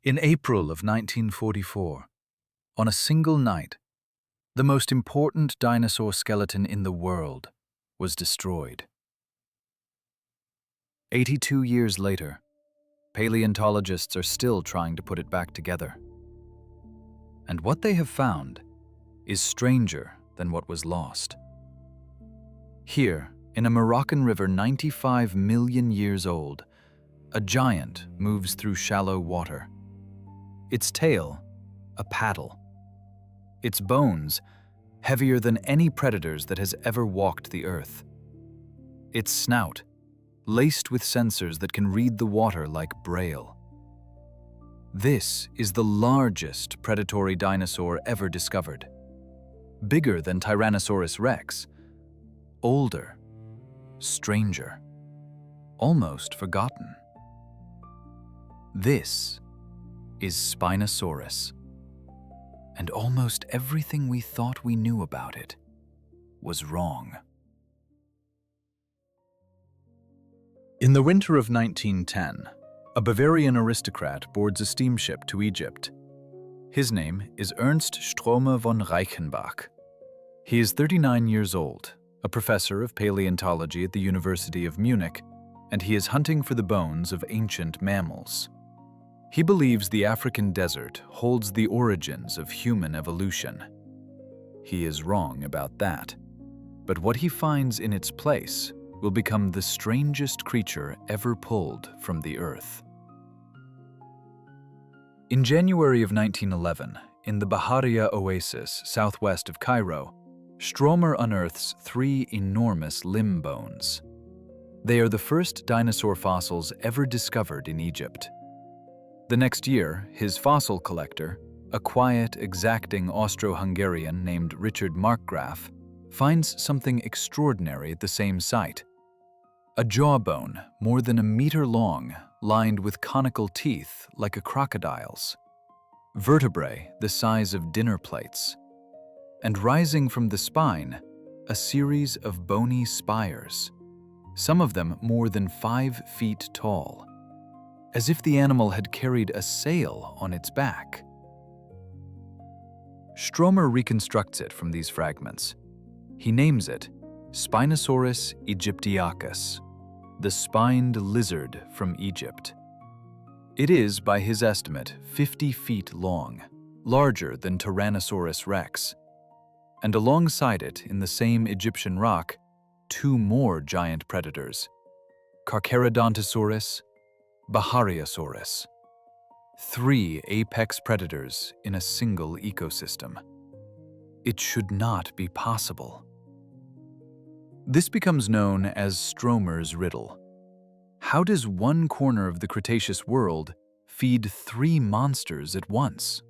In April of 1944, on a single night, the most important dinosaur skeleton in the world was destroyed. 82 years later, paleontologists are still trying to put it back together. And what they have found is stranger than what was lost. Here, in a Moroccan river 95 million years old, a giant moves through shallow water. Its tail, a paddle. Its bones, heavier than any predator's that has ever walked the earth. Its snout, laced with sensors that can read the water like Braille. This is the largest predatory dinosaur ever discovered. Bigger than Tyrannosaurus rex. Older, stranger, almost forgotten. This is Spinosaurus. And almost everything we thought we knew about it was wrong. In the winter of 1910, a Bavarian aristocrat boards a steamship to Egypt. His name is Ernst Stromer von Reichenbach. He is 39 years old, a professor of paleontology at the University of Munich, and he is hunting for the bones of ancient mammals. He believes the African desert holds the origins of human evolution. He is wrong about that, but what he finds in its place will become the strangest creature ever pulled from the earth. In January of 1911, in the Bahariya Oasis southwest of Cairo, Stromer unearths 3 enormous limb bones. They are the first dinosaur fossils ever discovered in Egypt. The next year, his fossil collector, a quiet, exacting Austro-Hungarian named Richard Markgraf, finds something extraordinary at the same site. A jawbone more than a meter long, lined with conical teeth like a crocodile's. Vertebrae the size of dinner plates. And rising from the spine, a series of bony spires, some of them more than 5 feet tall, as if the animal had carried a sail on its back. Stromer reconstructs it from these fragments. He names it Spinosaurus aegyptiacus, the spined lizard from Egypt. It is, by his estimate, 50 feet long, larger than Tyrannosaurus rex. And alongside it, in the same Egyptian rock, 2 more giant predators, Carcharodontosaurus, Bahariya. 3 apex predators in a single ecosystem. It should not be possible. This becomes known as Stromer's riddle. How does one corner of the Cretaceous world feed 3 monsters at once?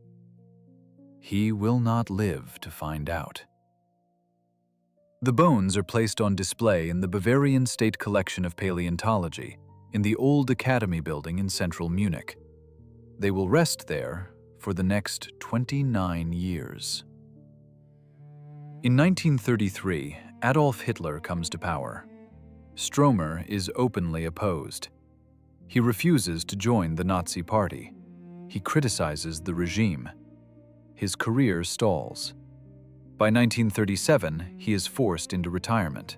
He will not live to find out. The bones are placed on display in the Bavarian State Collection of Paleontology in the old Academy building in central Munich. They will rest there for the next 29 years. In 1933, Adolf Hitler comes to power. Stromer is openly opposed. He refuses to join the Nazi Party. He criticizes the regime. His career stalls. By 1937, he is forced into retirement.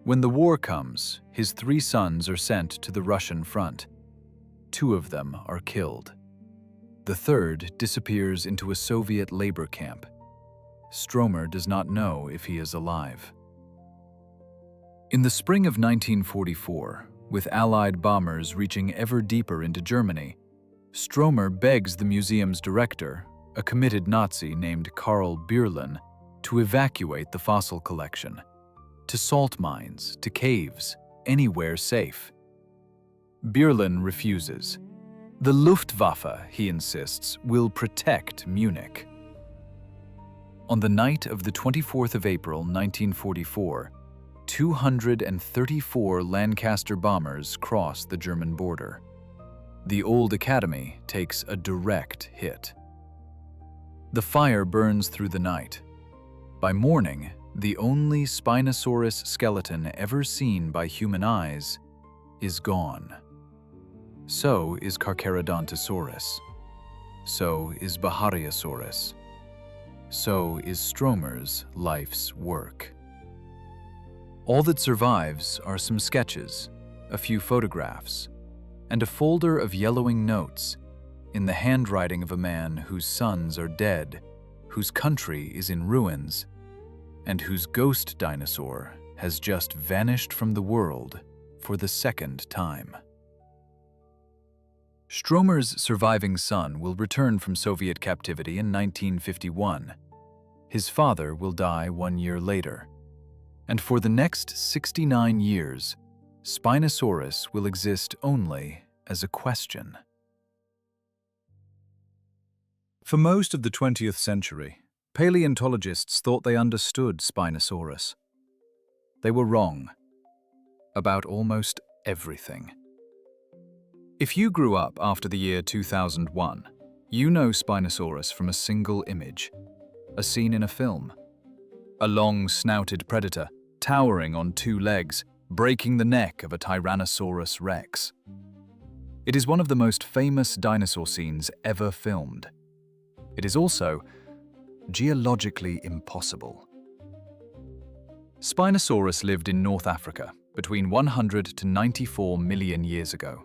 When the war comes, his 3 sons are sent to the Russian front. 2 of them are killed. The third disappears into a Soviet labor camp. Stromer does not know if he is alive. In the spring of 1944, with Allied bombers reaching ever deeper into Germany, Stromer begs the museum's director, a committed Nazi named Karl Bierlein, to evacuate the fossil collection, to salt mines, to caves, anywhere safe. Bierlein refuses. The Luftwaffe, he insists, will protect Munich. On the night of the 24th of April, 1944, 234 Lancaster bombers cross the German border. The old academy takes a direct hit. The fire burns through the night. By morning, the only Spinosaurus skeleton ever seen by human eyes is gone. So is Carcharodontosaurus. So is Bahariya. So is Stromer's life's work. All that survives are some sketches, a few photographs, and a folder of yellowing notes in the handwriting of a man whose sons are dead, whose country is in ruins, and whose ghost dinosaur has just vanished from the world for the second time. Stromer's surviving son will return from Soviet captivity in 1951. His father will die 1 year later. And for the next 69 years, Spinosaurus will exist only as a question. For most of the 20th century, paleontologists thought they understood Spinosaurus. They were wrong about almost everything. If you grew up after the year 2001, you know Spinosaurus from a single image, a scene in a film. A long-snouted predator, towering on 2 legs, breaking the neck of a Tyrannosaurus rex. It is one of the most famous dinosaur scenes ever filmed. It is also geologically impossible. Spinosaurus lived in North Africa between 100 to 94 million years ago.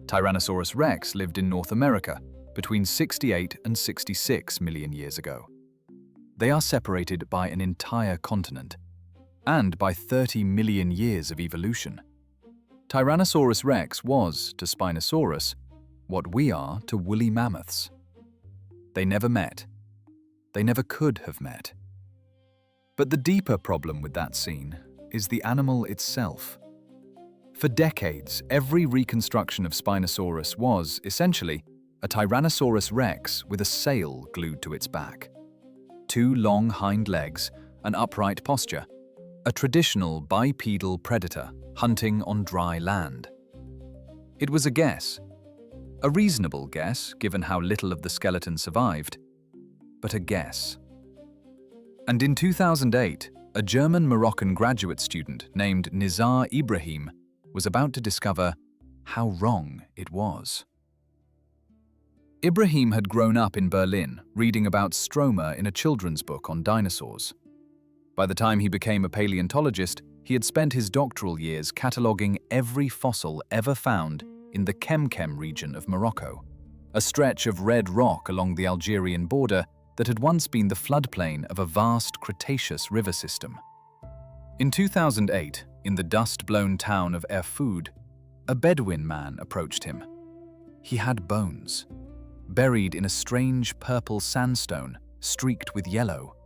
Tyrannosaurus rex lived in North America between 68 and 66 million years ago. They are separated by an entire continent and by 30 million years of evolution. Tyrannosaurus rex was, to Spinosaurus, what we are to woolly mammoths. They never met. They never could have met. But the deeper problem with that scene is the animal itself. For decades, every reconstruction of Spinosaurus was, essentially, a Tyrannosaurus rex with a sail glued to its back. 2 long hind legs, an upright posture, a traditional bipedal predator hunting on dry land. It was a guess. A reasonable guess, given how little of the skeleton survived, but a guess. And in 2008, a German-Moroccan graduate student named Nizar Ibrahim was about to discover how wrong it was. Ibrahim had grown up in Berlin reading about Stromer in a children's book on dinosaurs. By the time he became a paleontologist, he had spent his doctoral years cataloguing every fossil ever found in the Kemkem region of Morocco, a stretch of red rock along the Algerian border that had once been the floodplain of a vast Cretaceous river system. In 2008, in the dust-blown town of Erfoud, a Bedouin man approached him. He had bones, buried in a strange purple sandstone streaked with yellow.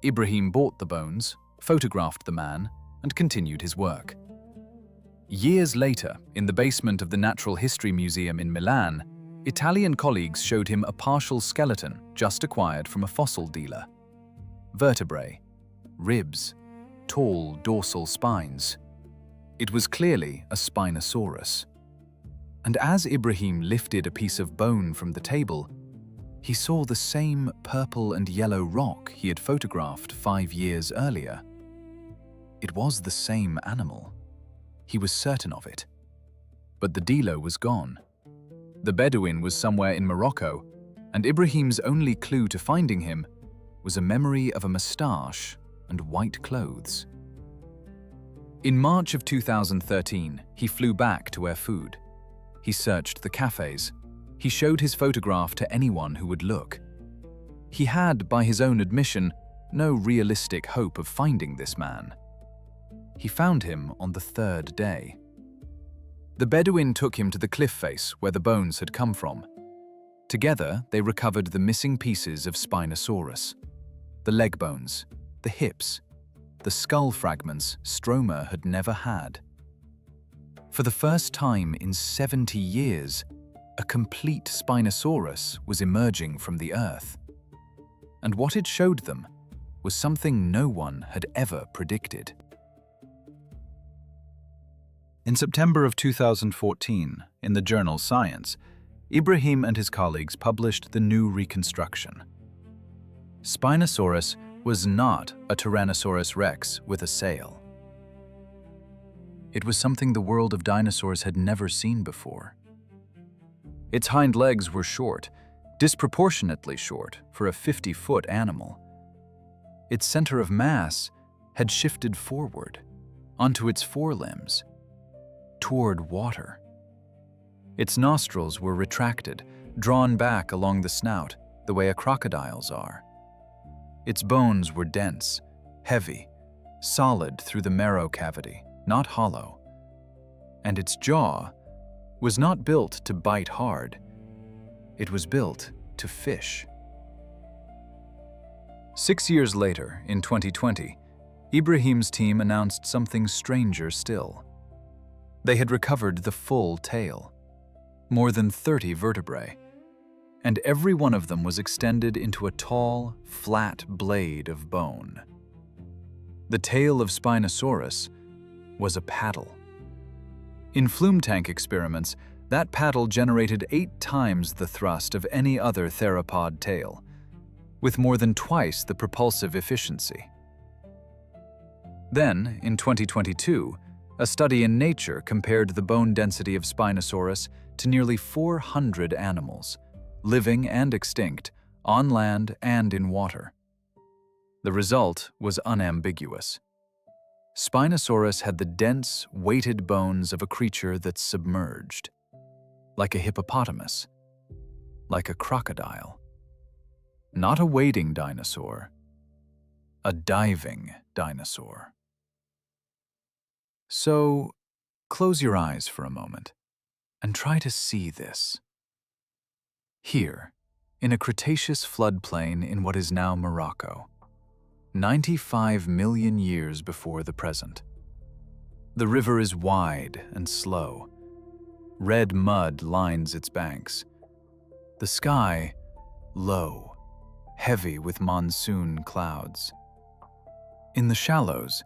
Ibrahim bought the bones, photographed the man, and continued his work. Years later, in the basement of the Natural History Museum in Milan, Italian colleagues showed him a partial skeleton just acquired from a fossil dealer. Vertebrae, ribs, tall dorsal spines. It was clearly a Spinosaurus. And as Ibrahim lifted a piece of bone from the table, he saw the same purple and yellow rock he had photographed 5 years earlier. It was the same animal. He was certain of it. But the dealer was gone. The Bedouin was somewhere in Morocco, and Ibrahim's only clue to finding him was a memory of a moustache and white clothes. In March of 2013, he flew back to Erfoud. He searched the cafes. He showed his photograph to anyone who would look. He had, by his own admission, no realistic hope of finding this man. He found him on the 3rd day. The Bedouin took him to the cliff face where the bones had come from. Together, they recovered the missing pieces of Spinosaurus: the leg bones, the hips, the skull fragments Stromer had never had. For the first time in 70 years, a complete Spinosaurus was emerging from the earth. And what it showed them was something no one had ever predicted. In September of 2014, in the journal Science, Ibrahim and his colleagues published the new reconstruction. Spinosaurus was not a Tyrannosaurus rex with a sail. It was something the world of dinosaurs had never seen before. Its hind legs were short, disproportionately short for a 50-foot animal. Its center of mass had shifted forward, onto its forelimbs, toward water. Its nostrils were retracted, drawn back along the snout, the way a crocodile's are. Its bones were dense, heavy, solid through the marrow cavity, not hollow. And its jaw was not built to bite hard. It was built to fish. 6 years later, in 2020, Ibrahim's team announced something stranger still. They had recovered the full tail, more than 30 vertebrae, and every one of them was extended into a tall, flat blade of bone. The tail of Spinosaurus was a paddle. In flume tank experiments, that paddle generated 8 times the thrust of any other theropod tail, with more than twice the propulsive efficiency. Then, in 2022, a study in Nature compared the bone density of Spinosaurus to nearly 400 animals, living and extinct, on land and in water. The result was unambiguous. Spinosaurus had the dense, weighted bones of a creature that's submerged, like a hippopotamus, like a crocodile. Not a wading dinosaur, a diving dinosaur. So, close your eyes for a moment and try to see this. Here, in a Cretaceous floodplain in what is now Morocco, 95 million years before the present. The river is wide and slow. Red mud lines its banks. The sky, low, heavy with monsoon clouds. In the shallows,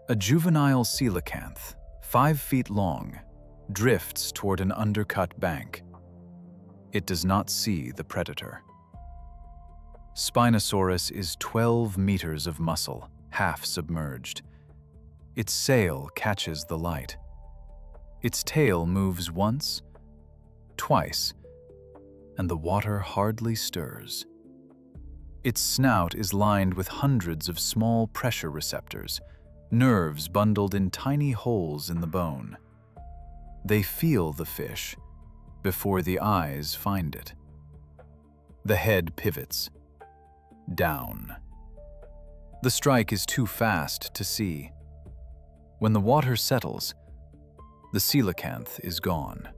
a juvenile coelacanth, 5 feet long, drifts toward an undercut bank. It does not see the predator. Spinosaurus is 12 meters of muscle, half submerged. Its sail catches the light. Its tail moves once, twice, and the water hardly stirs. Its snout is lined with hundreds of small pressure receptors, nerves bundled in tiny holes in the bone. They feel the fish before the eyes find it. The head pivots, down. The strike is too fast to see. When the water settles, the coelacanth is gone.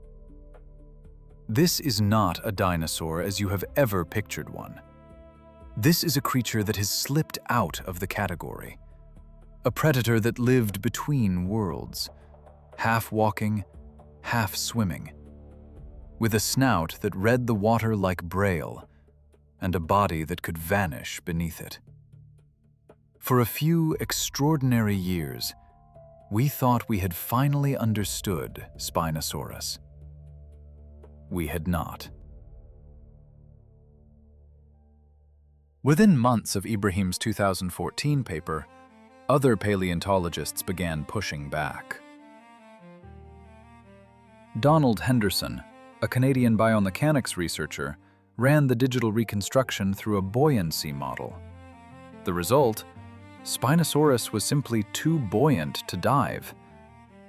This is not a dinosaur as you have ever pictured one. This is a creature that has slipped out of the category. A predator that lived between worlds, half walking, half swimming, with a snout that read the water like Braille, and a body that could vanish beneath it. For a few extraordinary years, we thought we had finally understood Spinosaurus. We had not. Within months of Ibrahim's 2014 paper, other paleontologists began pushing back. Donald Henderson, a Canadian biomechanics researcher, ran the digital reconstruction through a buoyancy model. The result? Spinosaurus was simply too buoyant to dive.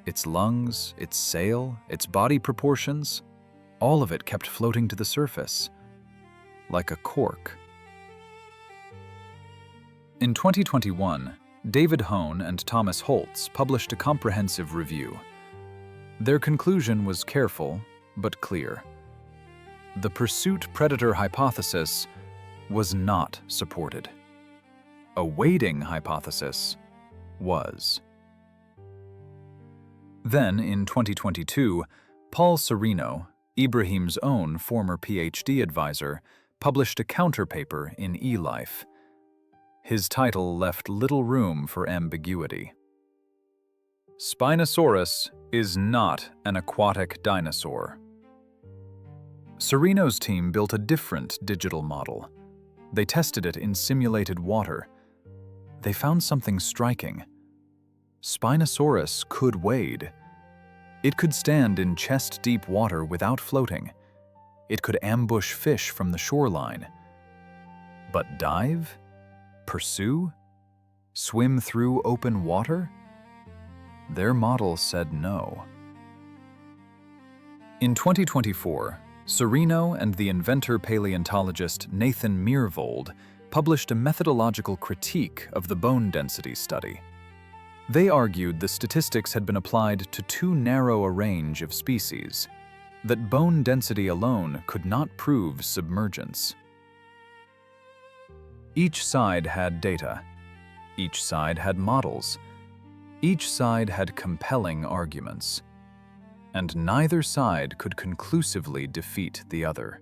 Its lungs, its sail, its body proportions, all of it kept floating to the surface, like a cork. In 2021, David Hone and Thomas Holtz published a comprehensive review. Their conclusion was careful, but clear. The pursuit-predator hypothesis was not supported. A wading hypothesis was. Then, in 2022, Paul Sereno, Ibrahim's own former PhD advisor, published a counterpaper in eLife. His title left little room for ambiguity. Spinosaurus is not an aquatic dinosaur. Sereno's team built a different digital model. They tested it in simulated water. They found something striking. Spinosaurus could wade. It could stand in chest-deep water without floating. It could ambush fish from the shoreline. But dive? Pursue? Swim through open water? Their model said no. In 2024, Sereno and the inventor paleontologist Nathan Myhrvold published a methodological critique of the bone density study. They argued the statistics had been applied to too narrow a range of species, that bone density alone could not prove submergence. Each side had data. Each side had models. Each side had compelling arguments. And neither side could conclusively defeat the other.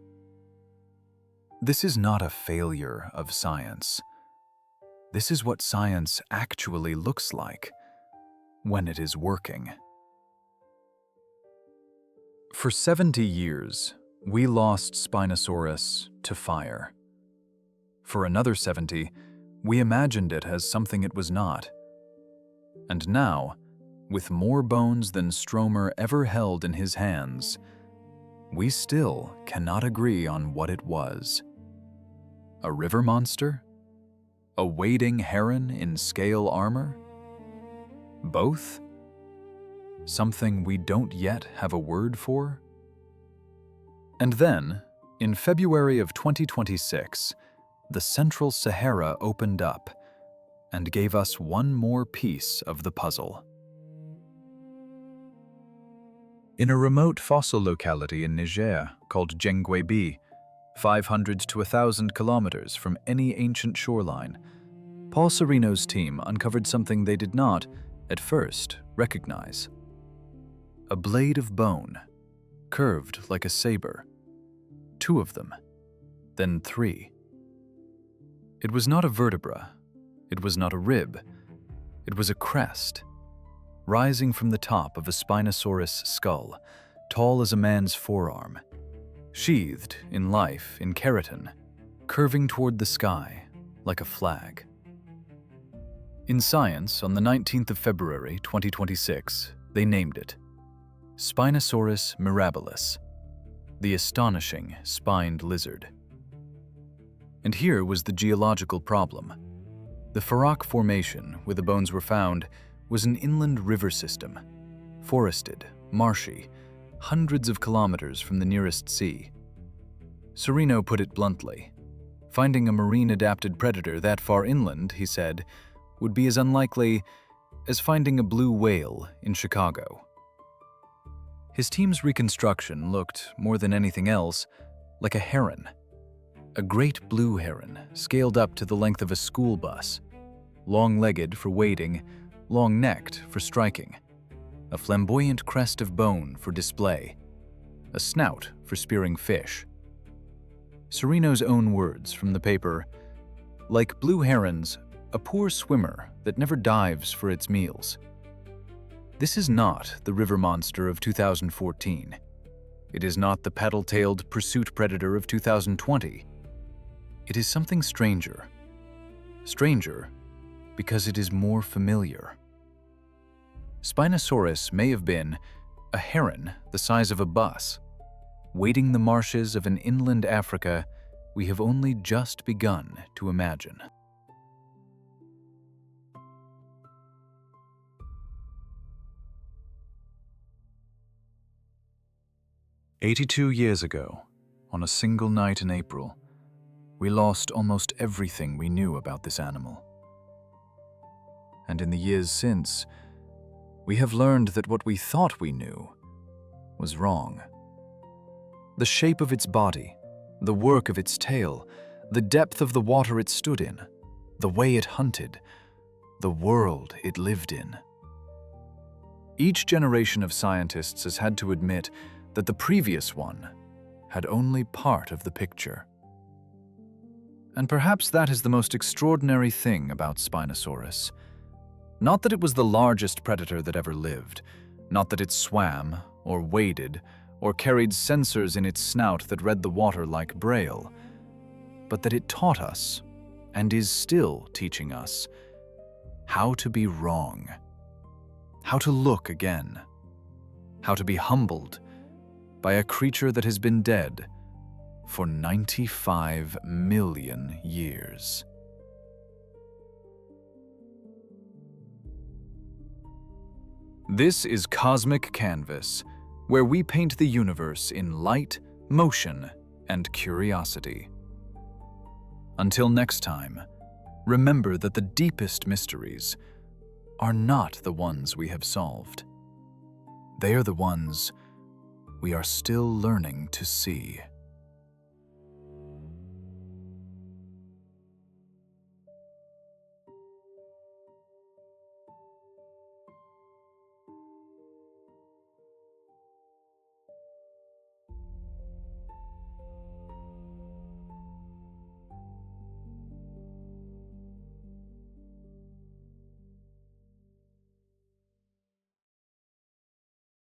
This is not a failure of science. This is what science actually looks like when it is working. For 70 years, we lost Spinosaurus to fire. For another 70, we imagined it as something it was not. And now, with more bones than Stromer ever held in his hands, we still cannot agree on what it was. A river monster? A wading heron in scale armor? Both? Something we don't yet have a word for? And then, in February of 2026, the Central Sahara opened up and gave us one more piece of the puzzle. In a remote fossil locality in Niger called Djenguebi, 500 to 1,000 kilometers from any ancient shoreline, Paul Sereno's team uncovered something they did not, at first, recognize. A blade of bone, curved like a saber. 2 of them, then 3. It was not a vertebra. It was not a rib. It was a crest, rising from the top of a Spinosaurus skull, tall as a man's forearm, sheathed in life in keratin, curving toward the sky like a flag. In Science, on the 19th of February, 2026, they named it Spinosaurus mirabilis, the astonishing spined lizard. And here was the geological problem. The Farak Formation, where the bones were found, was an inland river system, forested, marshy, hundreds of kilometers from the nearest sea. Sereno put it bluntly. Finding a marine-adapted predator that far inland, he said, would be as unlikely as finding a blue whale in Chicago. His team's reconstruction looked, more than anything else, like a heron. A great blue heron, scaled up to the length of a school bus, long-legged for wading, long-necked for striking, a flamboyant crest of bone for display, a snout for spearing fish. Sereno's own words from the paper, like blue herons, a poor swimmer that never dives for its meals. This is not the river monster of 2014. It is not the paddle-tailed pursuit predator of 2020. It is something stranger. Stranger because it is more familiar. Spinosaurus may have been a heron the size of a bus, wading the marshes of an inland Africa we have only just begun to imagine. "82 years ago, on a single night in April, we lost almost everything we knew about this animal. And in the years since, we have learned that what we thought we knew was wrong. The shape of its body, the work of its tail, the depth of the water it stood in, the way it hunted, the world it lived in. Each generation of scientists has had to admit that the previous one had only part of the picture. And perhaps that is the most extraordinary thing about Spinosaurus. Not that it was the largest predator that ever lived, not that it swam, or waded, or carried sensors in its snout that read the water like Braille, but that it taught us, and is still teaching us, how to be wrong, how to look again, how to be humbled by a creature that has been dead for 95 million years. This is Cosmic Canvas, where we paint the universe in light, motion, and curiosity. Until next time, remember that the deepest mysteries are not the ones we have solved. They are the ones we are still learning to see.